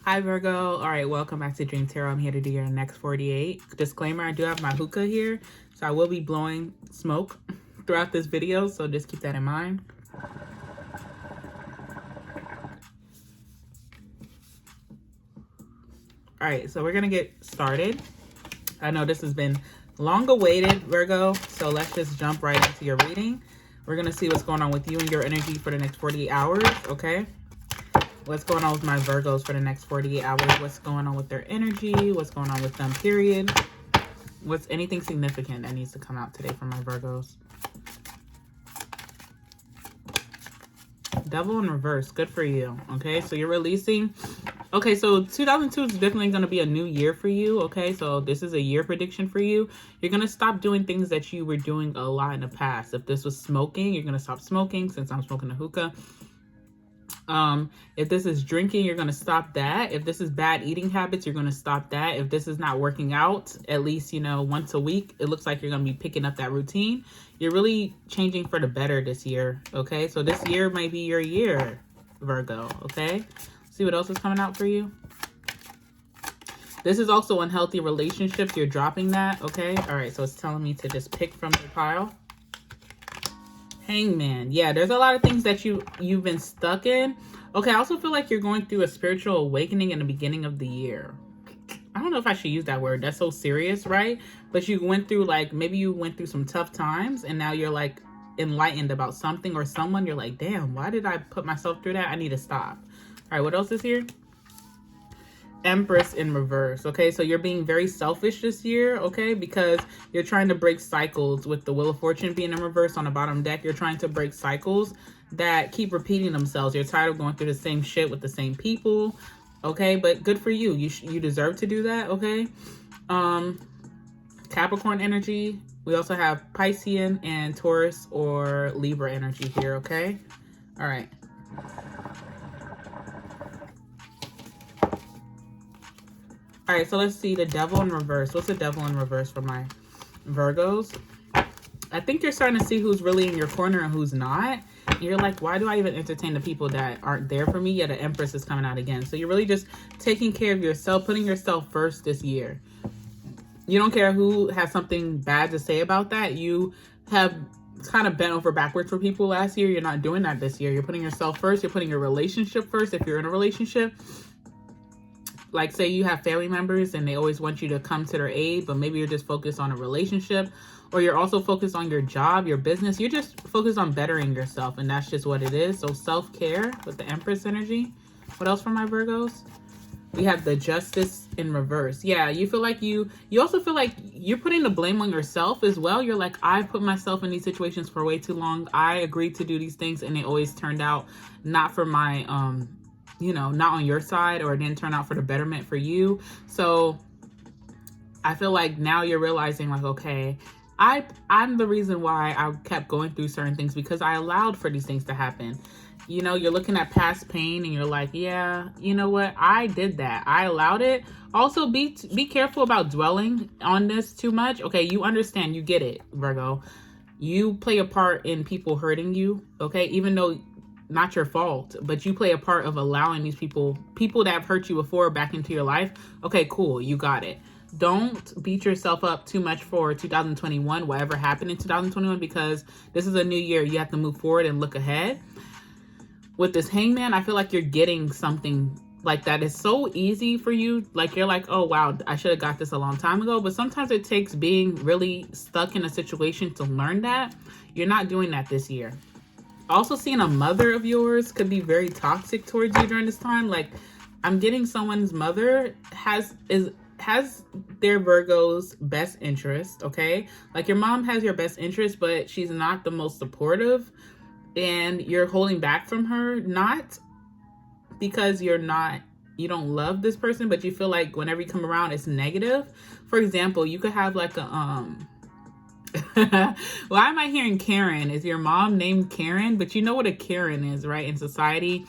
Hi Virgo. All right, welcome back to Dream Tarot. I'm here to do your next 48. Disclaimer, I do have my hookah here, so I will be blowing smoke throughout this video, so just keep that in mind. All right, so we're gonna get started. I know this has been long awaited, Virgo, so let's just jump right into your reading. We're gonna see what's going on with you and your energy for the next 48 hours, okay? What's going on with my Virgos for the next 48 hours? What's going on with their energy? What's going on with them, period? What's anything significant that needs to come out today for my Virgos? Devil in reverse. Good for you. Okay, so you're releasing. Okay, so 2002 is definitely going to be a new year for you. Okay, so this is a year prediction for you. You're going to stop doing things that you were doing a lot in the past. If this was smoking, you're going to stop smoking since I'm smoking a hookah. If this is drinking, you're going to stop that. If this is bad eating habits, you're going to stop that. If this is not working out, at least, you know, once a week, it looks like you're going to be picking up that routine. You're really changing for the better this year. Okay. So this year might be your year, Virgo. Okay. See what else is coming out for you. This is also unhealthy relationships. You're dropping that. Okay. All right. So it's telling me to just pick from the pile. Hangman. Yeah, there's a lot of things that you've been stuck in. Okay, I also feel like you're going through a spiritual awakening in the beginning of the year. I don't know if I should use that word. That's so serious, right? But you went through, like, maybe you went through some tough times and now you're like enlightened about something or someone. You're like, damn, why did I put myself through that? I need to stop. All right, what else is here? Empress in reverse. Okay, so you're being very selfish this year, okay, because you're trying to break cycles with the Wheel of Fortune being in reverse on the bottom deck. You're trying to break cycles that keep repeating themselves. You're tired of going through the same shit with the same people, okay, but good for you. You deserve to do that, okay. Capricorn energy. We also have Piscean and Taurus or Libra energy here, okay. All right. All right, so let's see the devil in reverse. What's the devil in reverse for my Virgos? I think you're starting to see who's really in your corner and who's not. And you're like, why do I even entertain the people that aren't there for me? Yeah, the Empress is coming out again. So you're really just taking care of yourself, putting yourself first this year. You don't care who has something bad to say about that. You have kind of bent over backwards for people last year. You're not doing that this year. You're putting yourself first. You're putting your relationship first if you're in a relationship. Like, say you have family members and they always want you to come to their aid, but maybe you're just focused on a relationship, or you're also focused on your job, your business. You're just focused on bettering yourself, and that's just what it is. So self-care with the Empress energy. What else from my Virgos? We have the Justice in reverse. Yeah, you feel like you also feel like you're putting the blame on yourself as well. You're like, I've put myself in these situations for way too long. I agreed to do these things and it always turned out not for my you know, not on your side, or it didn't turn out for the betterment for you. So I feel like now you're realizing, like, okay, I'm the reason why I kept going through certain things, because I allowed for these things to happen. You know, you're looking at past pain and you're like, yeah, you know what? I did that. I allowed it. Also, be careful about dwelling on this too much. Okay, you understand. You get it, Virgo. You play a part in people hurting you, okay? Even though not your fault, but you play a part of allowing these people that have hurt you before back into your life. Okay, cool. You got it. Don't beat yourself up too much for 2021, whatever happened in 2021, because this is a new year. You have to move forward and look ahead. With this Hangman, I feel like you're getting something like that. It's so easy for you. Like, you're like, oh, wow, I should have got this a long time ago. But sometimes it takes being really stuck in a situation to learn that. You're not doing that this year. Also seeing a mother of yours could be very toxic towards you during this time. Like, I'm getting someone's mother has their Virgo's best interest, okay? Like, your mom has your best interest, but she's not the most supportive, and you're holding back from her, not because you don't love this person, but you feel like whenever you come around, it's negative. For example, you could have like a why am I hearing Karen? Is your mom named Karen? But you know what a Karen is, right? In society,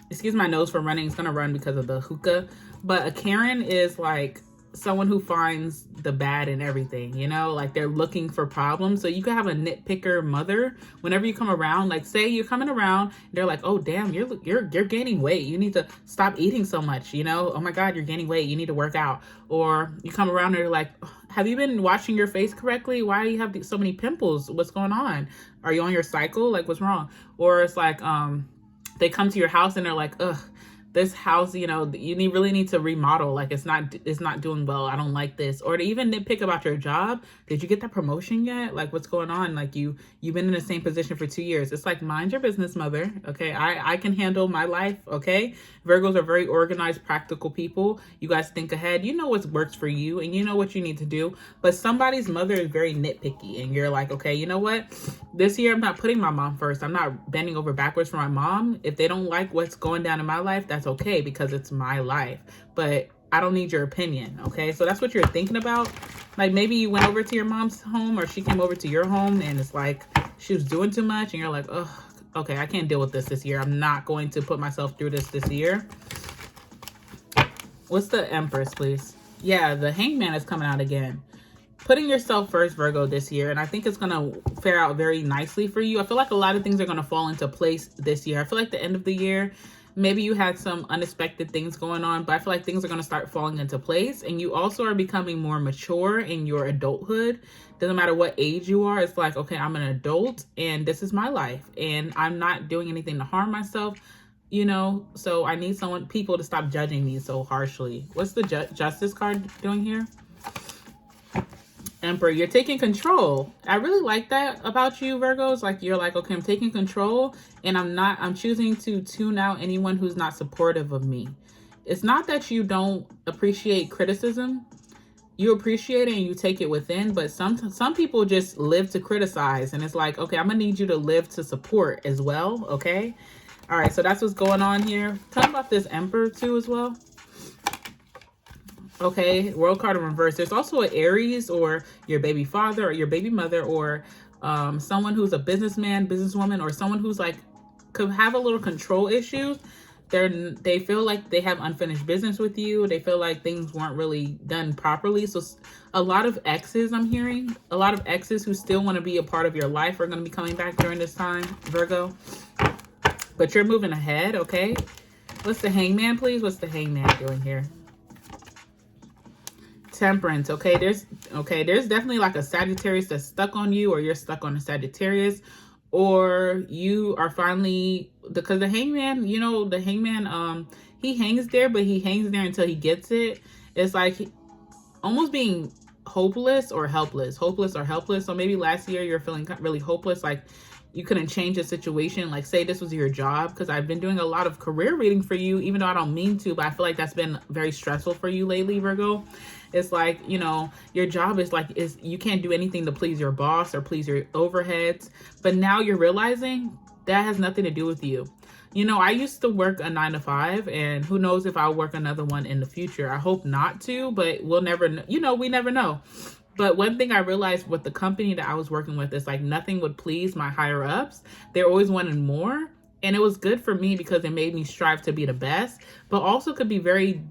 excuse my nose for running. It's going to run because of the hookah. But a Karen is like someone who finds the bad in everything, you know, like they're looking for problems. So you could have a nitpicker mother whenever you come around. Like, say you're coming around, they're like, oh damn, you're gaining weight, you need to stop eating so much, you know, oh my god, you're gaining weight, you need to work out. Or you come around and they're like, have you been washing your face correctly? Why do you have so many pimples? What's going on? Are you on your cycle? Like, what's wrong? Or it's like they come to your house and they're like, ugh, this house, you know, you really need to remodel. Like, it's not doing well. I don't like this. Or to even nitpick about your job. Did you get that promotion yet? Like, what's going on? Like, you've been in the same position for 2 years. It's like, mind your business, mother. Okay, I can handle my life. Okay, Virgos are very organized, practical people. You guys think ahead. You know what works for you, and you know what you need to do. But somebody's mother is very nitpicky, and you're like, okay, you know what? This year I'm not putting my mom first. I'm not bending over backwards for my mom. If they don't like what's going down in my life, that's okay, because it's my life. But I don't need your opinion. Okay, so that's what you're thinking about. Like, maybe you went over to your mom's home, or she came over to your home, and it's like she was doing too much, and you're like, oh, okay, I can't deal with this year. I'm not going to put myself through this year. What's the Empress, please? Yeah, the Hangman is coming out again. Putting yourself first, Virgo, this year, and I think it's going to fare out very nicely for you. I feel like a lot of things are going to fall into place this year. I feel like the end of the year, maybe you had some unexpected things going on, but I feel like things are going to start falling into place, and you also are becoming more mature in your adulthood. Doesn't matter what age you are. It's like, okay, I'm an adult, and this is my life, and I'm not doing anything to harm myself, you know, so I need people to stop judging me so harshly. What's the Justice card doing here? Emperor, you're taking control. I really like that about you, Virgos. Like, you're like, okay, I'm taking control, and I'm choosing to tune out anyone who's not supportive of me. It's not that you don't appreciate criticism. You appreciate it and you take it within, but some people just live to criticize, and it's like, okay, I'm gonna need you to live to support as well. Okay. All right. So that's what's going on here. Tell me about this Emperor too as well. Okay, World card in reverse. There's also an Aries, or your baby father, or your baby mother, or someone who's a businessman, businesswoman, or someone who's like could have a little control issues. They feel like they have unfinished business with you. They feel like things weren't really done properly. So a lot of exes, I'm hearing, a lot of exes who still want to be a part of your life are going to be coming back during this time, Virgo. But you're moving ahead, okay? What's the Hangman, please? What's the Hangman doing here? Temperance. Okay, there's definitely like a Sagittarius that's stuck on you, or you're stuck on a Sagittarius, or you are finally, because the Hangman, you know, the Hangman, he hangs there, but he hangs there until he gets it. It's like almost being hopeless or helpless. So maybe last year you're feeling really hopeless, like you couldn't change the situation. Like, say this was your job, because I've been doing a lot of career reading for you, even though I don't mean to, but I feel like that's been very stressful for you lately, Virgo. It's like, you know, your job is you can't do anything to please your boss or please your overheads. But now you're realizing that has nothing to do with you. You know, I used to work a 9 to 5, and who knows if I'll work another one in the future. I hope not to, but we'll never know. You know, we never know. But one thing I realized with the company that I was working with is like nothing would please my higher ups. They always wanted more. And it was good for me because it made me strive to be the best, but also could be very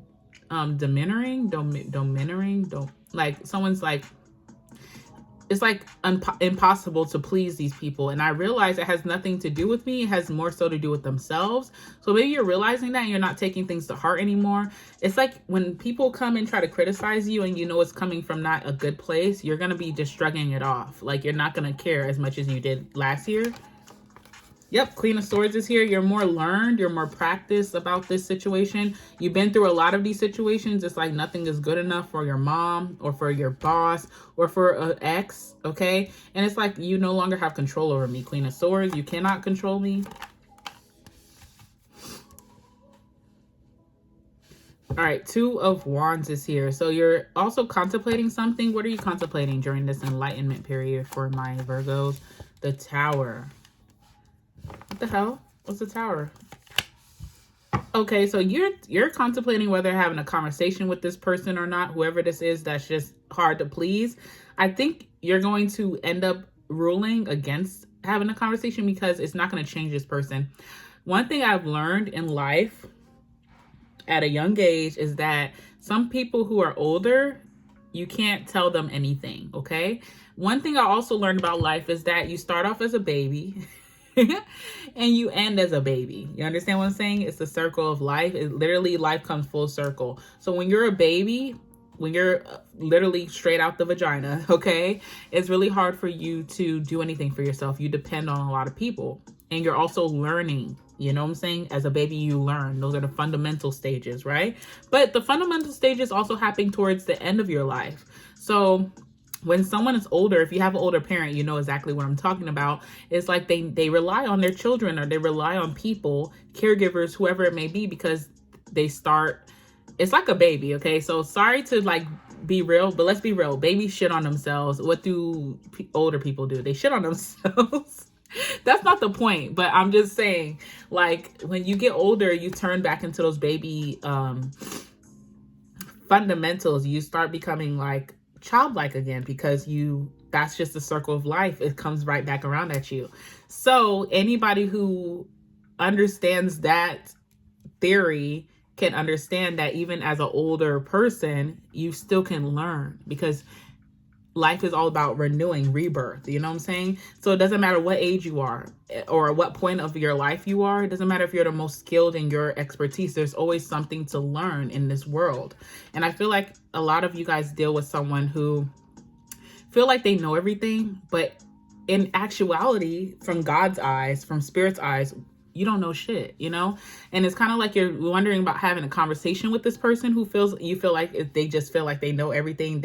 demeaning, like someone's like, it's like impossible to please these people. And I realize it has nothing to do with me. It has more so to do with themselves. So maybe you're realizing that and you're not taking things to heart anymore. It's like when people come and try to criticize you and you know it's coming from not a good place, you're going to be just shrugging it off. Like, you're not going to care as much as you did last year. Yep, Queen of Swords is here. You're more learned. You're more practiced about this situation. You've been through a lot of these situations. It's like nothing is good enough for your mom or for your boss or for an ex, okay? And it's like you no longer have control over me, Queen of Swords. You cannot control me. All right, Two of Wands is here. So you're also contemplating something. What are you contemplating during this enlightenment period for my Virgos? The Tower. What the hell? What's the Tower? Okay, so you're contemplating whether having a conversation with this person or not, whoever this is that's just hard to please. I think you're going to end up ruling against having a conversation because it's not going to change this person. One thing I've learned in life, at a young age is that some people who are older, you can't tell them anything, okay? One thing I also learned about life is that you start off as a baby and you end as a baby. You understand what I'm saying? It's the circle of life. It literally, life comes full circle. So when you're a baby, when you're literally straight out the vagina, okay, it's really hard for you to do anything for yourself. You depend on a lot of people, and you're also learning. You know what I'm saying? As a baby, you learn. Those are the fundamental stages, right? But the fundamental stages also happen towards the end of your life. So when someone is older, if you have an older parent, you know exactly what I'm talking about. It's like they rely on their children, or they rely on people, caregivers, whoever it may be, because they start, it's like a baby, okay? So sorry to like be real, but let's be real. Babies shit on themselves. What do older people do? They shit on themselves. That's not the point, but I'm just saying, like, when you get older, you turn back into those baby fundamentals. You start becoming like childlike again, because that's just the circle of life. It comes right back around at you. So anybody who understands that theory can understand that even as an older person, you still can learn, because life is all about renewing, rebirth. You know what I'm saying? So it doesn't matter what age you are or what point of your life you are. It doesn't matter if you're the most skilled in your expertise. There's always something to learn in this world. And I feel like a lot of you guys deal with someone who feel like they know everything, but in actuality, from God's eyes, from Spirit's eyes, you don't know shit, you know? And it's kind of like you're wondering about having a conversation with this person who you feel like they just feel like they know everything.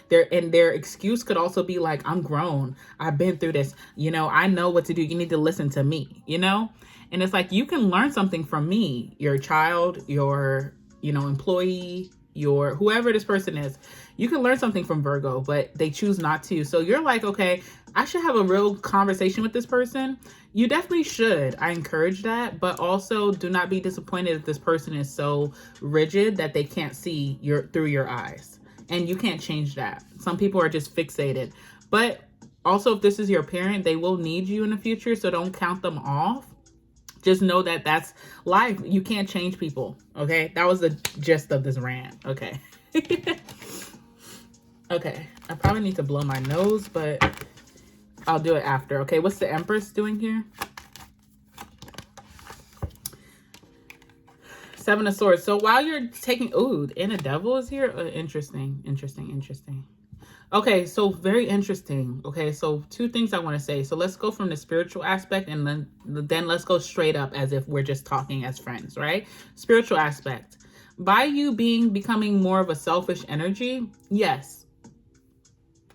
Their excuse could also be like, I'm grown. I've been through this. You know, I know what to do. You need to listen to me, you know? And it's like, you can learn something from me, your child, your, employee, your whoever this person is. You can learn something from Virgo, but they choose not to. So you're like, okay, I should have a real conversation with this person. You definitely should. I encourage that, but also do not be disappointed if this person is so rigid that they can't see through your eyes. And you can't change that. Some people are just fixated. But also, if this is your parent, they will need you in the future, so don't count them off. Just know that that's life. You can't change people, okay? That was the gist of this rant, okay? Okay, I probably need to blow my nose, but I'll do it after, okay? What's the Empress doing here? Seven of Swords. So while you're taking... Ooh, and a devil is here? Interesting. Okay, so very interesting. Okay, so two things I want to say. So let's go from the spiritual aspect, and then let's go straight up as if we're just talking as friends, right? Spiritual aspect. By you becoming more of a selfish energy, yes.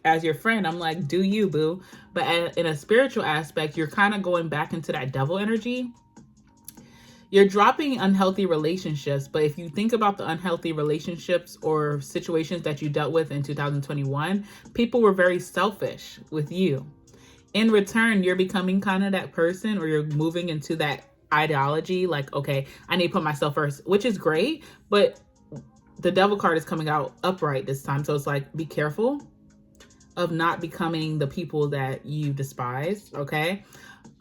As your friend, I'm like, do you, boo? But in a spiritual aspect, you're kind of going back into that devil energy. You're dropping unhealthy relationships, but if you think about the unhealthy relationships or situations that you dealt with in 2021, people were very selfish with you. In return, you're becoming kind of that person, or you're moving into that ideology, like, okay, I need to put myself first, which is great, but the devil card is coming out upright this time. So it's like, be careful of not becoming the people that you despise, okay?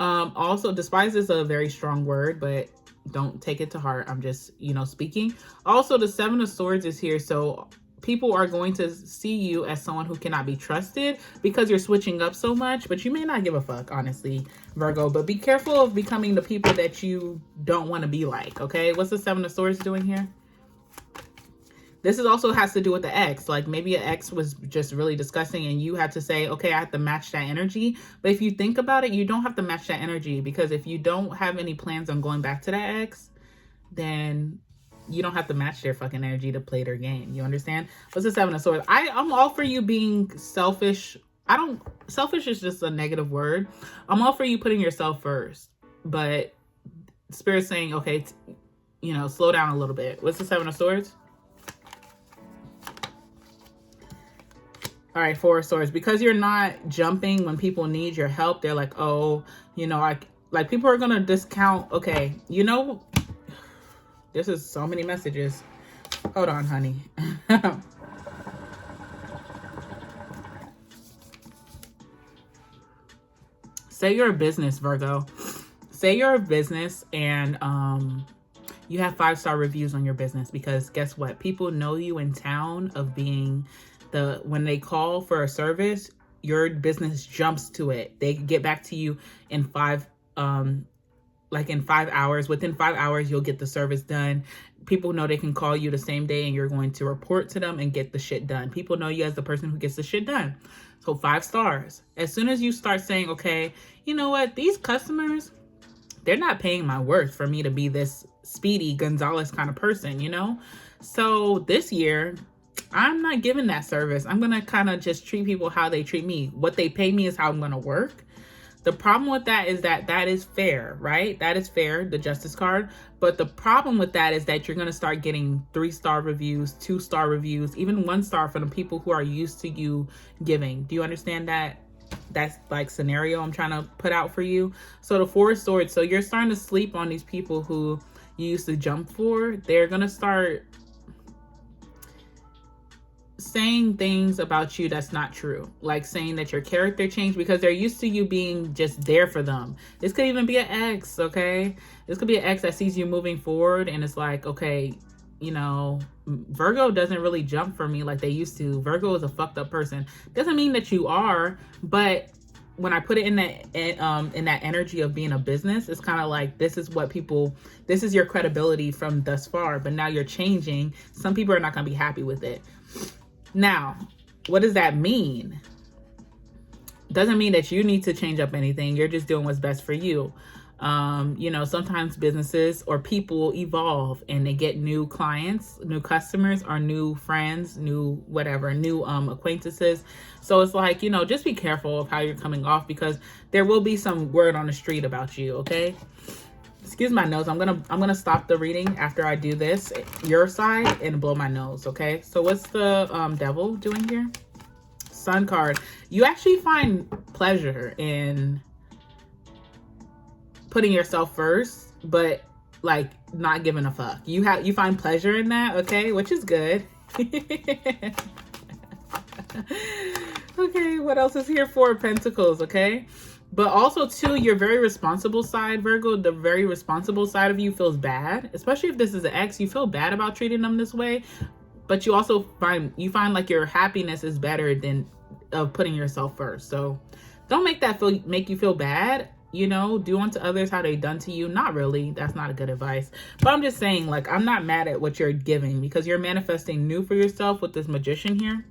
Also, despise is a very strong word, but don't take it to heart. I'm just, speaking. Also, the Seven of Swords is here. So people are going to see you as someone who cannot be trusted because you're switching up so much, but you may not give a fuck, honestly, Virgo. But be careful of becoming the people that you don't want to be like, okay? What's the Seven of Swords doing here? This also has to do with the ex. Like, maybe an ex was just really disgusting and you had to say, okay, I have to match that energy. But if you think about it, you don't have to match that energy, because if you don't have any plans on going back to that ex, then you don't have to match their fucking energy to play their game. You understand? What's the Seven of Swords? I'm all for you being selfish. Selfish is just a negative word. I'm all for you putting yourself first. But Spirit's saying, okay, slow down a little bit. What's the Seven of Swords? All right, Four of Swords. Because you're not jumping when people need your help, they're like, oh, like people are going to discount. Okay, this is so many messages. Hold on, honey. Say you're a business, Virgo. Say you're a business and You have 5-star reviews on your business because guess what? People know you in town of being when they call for a service, your business jumps to it. They get back to you in 5 hours. Within 5 hours, you'll get the service done. People know they can call you the same day and you're going to report to them and get the shit done. People know you as the person who gets the shit done. So 5 stars. As soon as you start saying, okay, you know what? These customers, they're not paying my worth for me to be this Speedy Gonzalez kind of person, you know? So this year, I'm not giving that service. I'm going to kind of just treat people how they treat me. What they pay me is how I'm going to work. The problem with that is that is fair, right? That is fair, the justice card. But the problem with that is that you're going to start getting 3-star reviews, 2-star reviews, even 1-star from the people who are used to you giving. Do you understand that? That's like scenario I'm trying to put out for you. So the 4 of Swords, so you're starting to sleep on these people who you used to jump for. They're going to start saying things about you that's not true, like saying that your character changed because they're used to you being just there for them. This could even be an ex, okay? This could be an ex that sees you moving forward and it's like, okay, you know, Virgo doesn't really jump for me like they used to. Virgo is a fucked up person. Doesn't mean that you are, but when I put it in that energy of being a business, it's kind of like, this is your credibility from thus far, but now you're changing. Some people are not going to be happy with it. Now, what does that mean? Doesn't mean that you need to change up anything. You're just doing what's best for you. You know, sometimes businesses or people evolve and they get new clients, new customers, or new friends, new whatever, new acquaintances. So it's like, you know, just be careful of how you're coming off because there will be some word on the street about you, okay? Excuse my nose. I'm gonna stop the reading after I do this, your side, and blow my nose, okay? So what's the devil doing here? Sun card. You actually find pleasure in putting yourself first, but like not giving a fuck. You find pleasure in that, okay? Which is good. Okay, what else is here? 4 of Pentacles, okay? But also, too, your very responsible side, Virgo, the very responsible side of you feels bad. Especially if this is an ex, you feel bad about treating them this way. But you also find like your happiness is better than putting yourself first. So don't make that make you feel bad. You know, do unto others how they done to you. Not really. That's not a good advice. But I'm just saying, like, I'm not mad at what you're giving because you're manifesting new for yourself with this Magician here.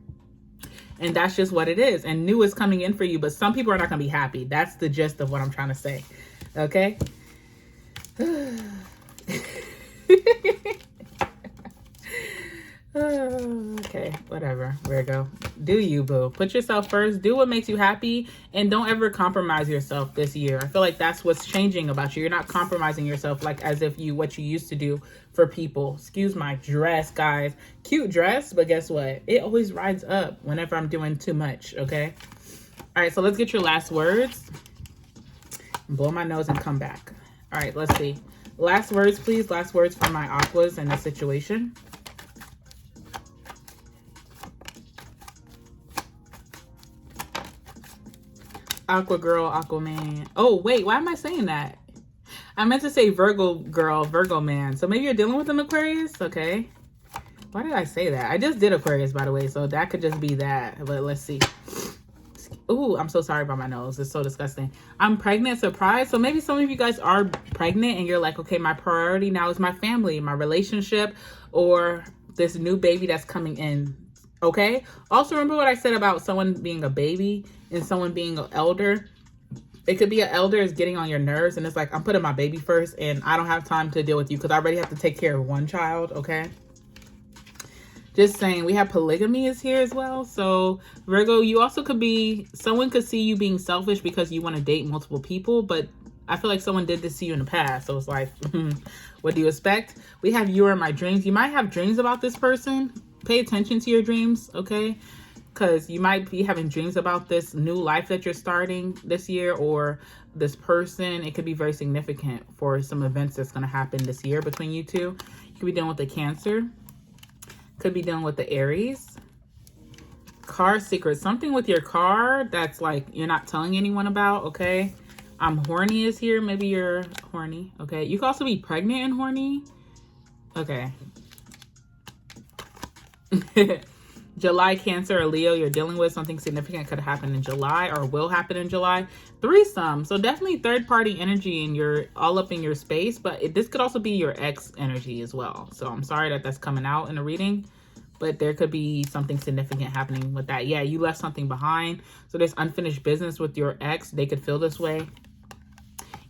And that's just what it is. And new is coming in for you, but some people are not going to be happy. That's the gist of what I'm trying to say. Okay? Okay, whatever. Virgo. Do you, boo. Put yourself first. Do what makes you happy. And don't ever compromise yourself this year. I feel like that's what's changing about you. You're not compromising yourself like as if what you used to do for people. Excuse my dress, guys. Cute dress, but guess what? It always rides up whenever I'm doing too much, okay? All right, so let's get your last words. Blow my nose and come back. All right, let's see. Last words, please. Last words from my aquas in this situation. Aqua girl, Aquaman. Oh, wait, why am I saying that? I meant to say Virgo girl, Virgo man. So maybe you're dealing with an Aquarius? Okay. Why did I say that? I just did Aquarius, by the way, so that could just be that. But let's see. Ooh, I'm so sorry about my nose. It's so disgusting. I'm pregnant, surprise. So maybe some of you guys are pregnant and you're like, okay, my priority now is my family, my relationship, or this new baby that's coming in. Okay? Also, remember what I said about someone being a baby and someone being an elder? It could be an elder is getting on your nerves and it's like, I'm putting my baby first and I don't have time to deal with you because I already have to take care of one child, okay? Just saying, we have polygamy is here as well. So Virgo, you also could be, someone could see you being selfish because you want to date multiple people, but I feel like someone did this to you in the past. So it's like, what do you expect? We have you are in my dreams. You might have dreams about this person. Pay attention to your dreams, okay? Because you might be having dreams about this new life that you're starting this year or this person. It could be very significant for some events that's going to happen this year between you two. You could be dealing with the Cancer. Could be dealing with the Aries. Car secrets. Something with your car that's like you're not telling anyone about, okay? I'm horny is here. Maybe you're horny, okay? You could also be pregnant and horny. Okay. July, Cancer or Leo, you're dealing with something significant could happen in July or will happen in July. Threesome. So definitely third party energy and you're all up in your space, but this could also be your ex energy as well. So I'm sorry that that's coming out in a reading, but there could be something significant happening with that. Yeah, you left something behind. So there's unfinished business with your ex. They could feel this way.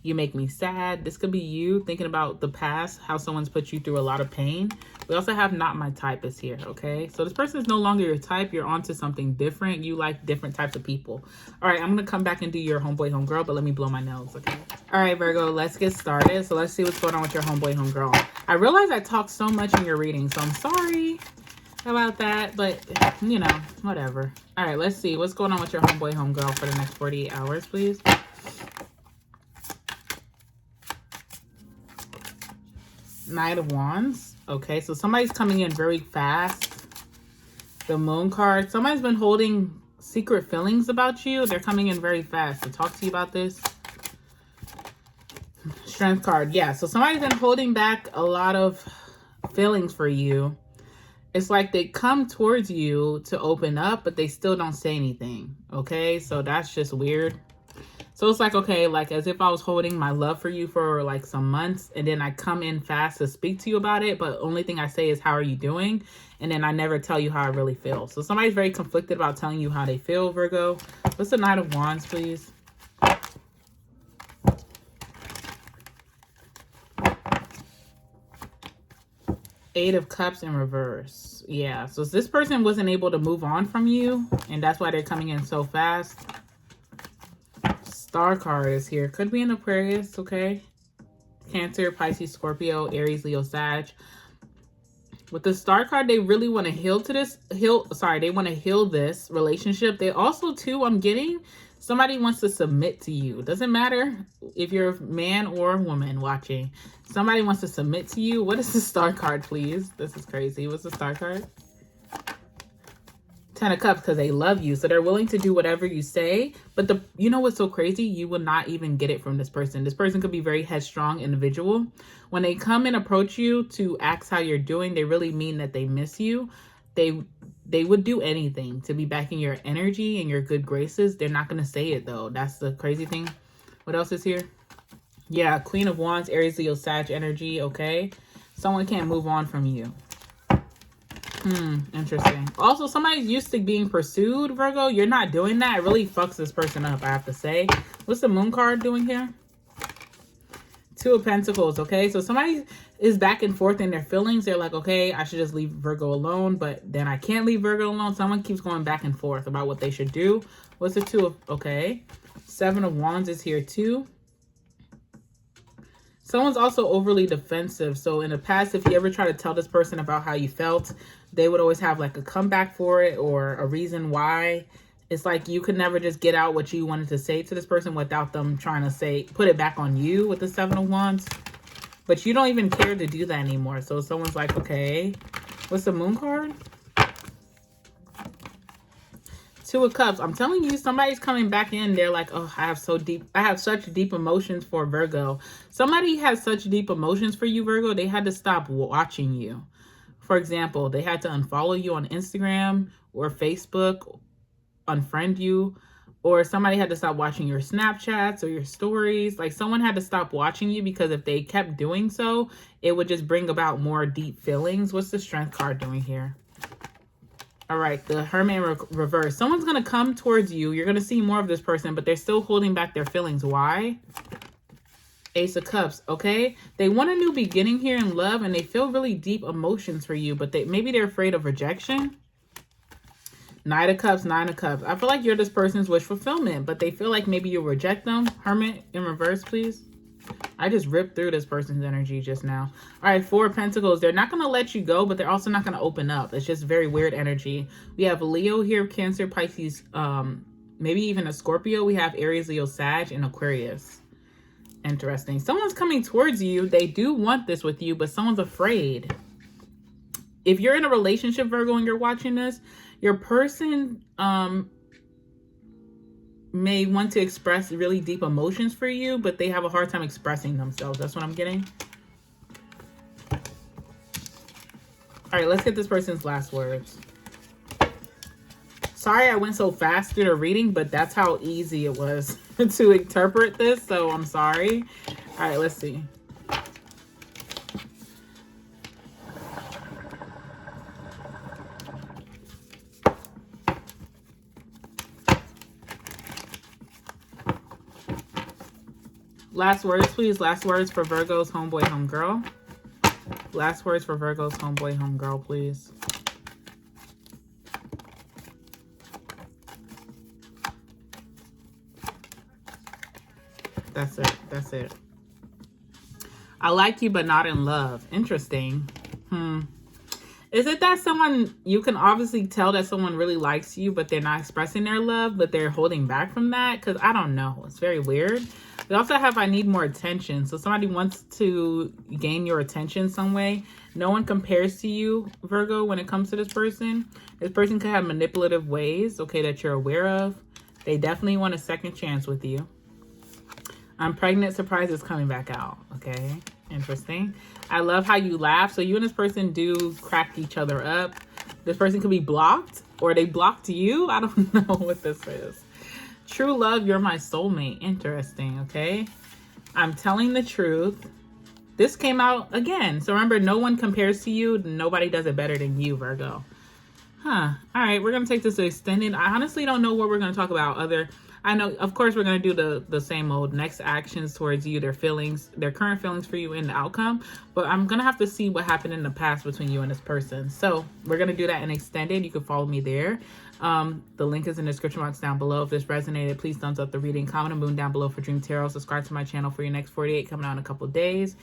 You make me sad. This could be you thinking about the past, how someone's put you through a lot of pain. We also have not my type is here, okay? So this person is no longer your type. You're onto something different. You like different types of people. All right, I'm going to come back and do your homeboy, homegirl, but let me blow my nose, okay? All right, Virgo, let's get started. So let's see what's going on with your homeboy, homegirl. I realize I talk so much in your reading, so I'm sorry about that, but, you know, whatever. All right, let's see what's going on with your homeboy, homegirl for the next 48 hours, please. Knight of Wands. Okay, so somebody's coming in very fast. The Moon card. Somebody's been holding secret feelings about you. They're coming in very fast to talk to you about this. Strength card. Yeah, so somebody's been holding back a lot of feelings for you. It's like they come towards you to open up, but they still don't say anything. Okay, so that's just weird. So it's like, okay, like as if I was holding my love for you for like some months and then I come in fast to speak to you about it. But only thing I say is, how are you doing? And then I never tell you how I really feel. So somebody's very conflicted about telling you how they feel, Virgo. What's the Knight of Wands, please? Eight of Cups in reverse. Yeah, so this person wasn't able to move on from you and that's why they're coming in so fast. Star card is here. Could be an Aquarius, okay? Cancer, Pisces, Scorpio, Aries, Leo, Sag. With the Star card, they really want to they want to heal this relationship. They also, too, I'm getting, somebody wants to submit to you. Doesn't matter if you're a man or a woman watching. Somebody wants to submit to you. What is the Star card, please? This is crazy. What's the Star card? 10 of Cups, because they love you. So they're willing to do whatever you say. But you know what's so crazy? You will not even get it from this person. This person could be very headstrong individual. When they come and approach you to ask how you're doing, they really mean that they miss you. They would do anything to be back in your energy and your good graces. They're not going to say it, though. That's the crazy thing. What else is here? Yeah, Queen of Wands, Aries, Leo, Sag energy, okay? Someone can't move on from you. Interesting. Also, somebody's used to being pursued, Virgo. You're not doing that. It really fucks this person up, I have to say. What's the Moon card doing here? Two of Pentacles, okay? So somebody is back and forth in their feelings. They're like, okay, I should just leave Virgo alone, but then I can't leave Virgo alone. Someone keeps going back and forth about what they should do. What's the Two of... Okay. Seven of Wands is here, too. Someone's also overly defensive. So in the past, if you ever try to tell this person about how you felt, they would always have like a comeback for it or a reason why. It's like you could never just get out what you wanted to say to this person without them trying to put it back on you with the Seven of Wands. But you don't even care to do that anymore. So someone's like, okay, what's the Moon card? Two of Cups. I'm telling you, somebody's coming back in. They're like, oh, I have such deep emotions for Virgo. Somebody has such deep emotions for you, Virgo. They had to stop watching you. For example, they had to unfollow you on Instagram or Facebook, unfriend you, or somebody had to stop watching your Snapchats or your stories. Like someone had to stop watching you because if they kept doing so, it would just bring about more deep feelings. What's the Strength card doing here? All right, the Hermit reverse. Someone's going to come towards you. You're going to see more of this person, but they're still holding back their feelings. Why? Ace of Cups, okay? They want a new beginning here in love, and they feel really deep emotions for you, but maybe they're afraid of rejection. Knight of Cups, Nine of Cups. I feel like you're this person's wish fulfillment, but they feel like maybe you'll reject them. Hermit in reverse, please. I just ripped through this person's energy just now. All right, Four of Pentacles. They're not going to let you go, but they're also not going to open up. It's just very weird energy. We have Leo here, Cancer, Pisces, maybe even a Scorpio. We have Aries, Leo, Sag, and Aquarius. Interesting. Someone's coming towards you. They do want this with you, but someone's afraid. If you're in a relationship, Virgo, and you're watching this, your person may want to express really deep emotions for you, but they have a hard time expressing themselves. That's what I'm getting. All right, let's get this person's last words. Sorry I went so fast through the reading, but that's how easy it was to interpret this, so I'm sorry. All right, let's see. Last words, please. Last words for Virgo's homeboy, homegirl. Last words for Virgo's homeboy, homegirl, please. That's it. That's it. I like you, but not in love. Interesting. Is it that someone, you can obviously tell that someone really likes you, but they're not expressing their love, but they're holding back from that? Because I don't know. It's very weird. We also have, I need more attention. So somebody wants to gain your attention some way. No one compares to you, Virgo, when it comes to this person. This person could have manipulative ways, okay, that you're aware of. They definitely want a second chance with you. I'm pregnant, surprise is coming back out. Okay, interesting. I love how you laugh. So you and this person do crack each other up. This person could be blocked or they blocked you. I don't know what this is. True love, you're my soulmate. Interesting, okay? I'm telling the truth. This came out again. So remember, no one compares to you. Nobody does it better than you, Virgo. All right, we're going to take this to extended. I honestly don't know what we're going to talk about other... I know, of course, we're going to do the same old next actions towards you, their feelings, their current feelings for you in the outcome. But I'm going to have to see what happened in the past between you and this person. So we're going to do that in extended. You can follow me there. The link is in the description box down below. If this resonated, please thumbs up the reading. Comment a moon down below for Dream Tarot. Subscribe to my channel for your next 48 coming out in a couple days.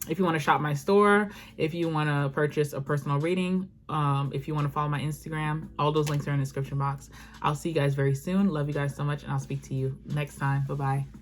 If you want to shop my store, if you want to purchase a personal reading, if you want to follow my Instagram, all those links are in the description box. I'll see you guys very soon. Love you guys so much, and I'll speak to you next time. Bye-bye.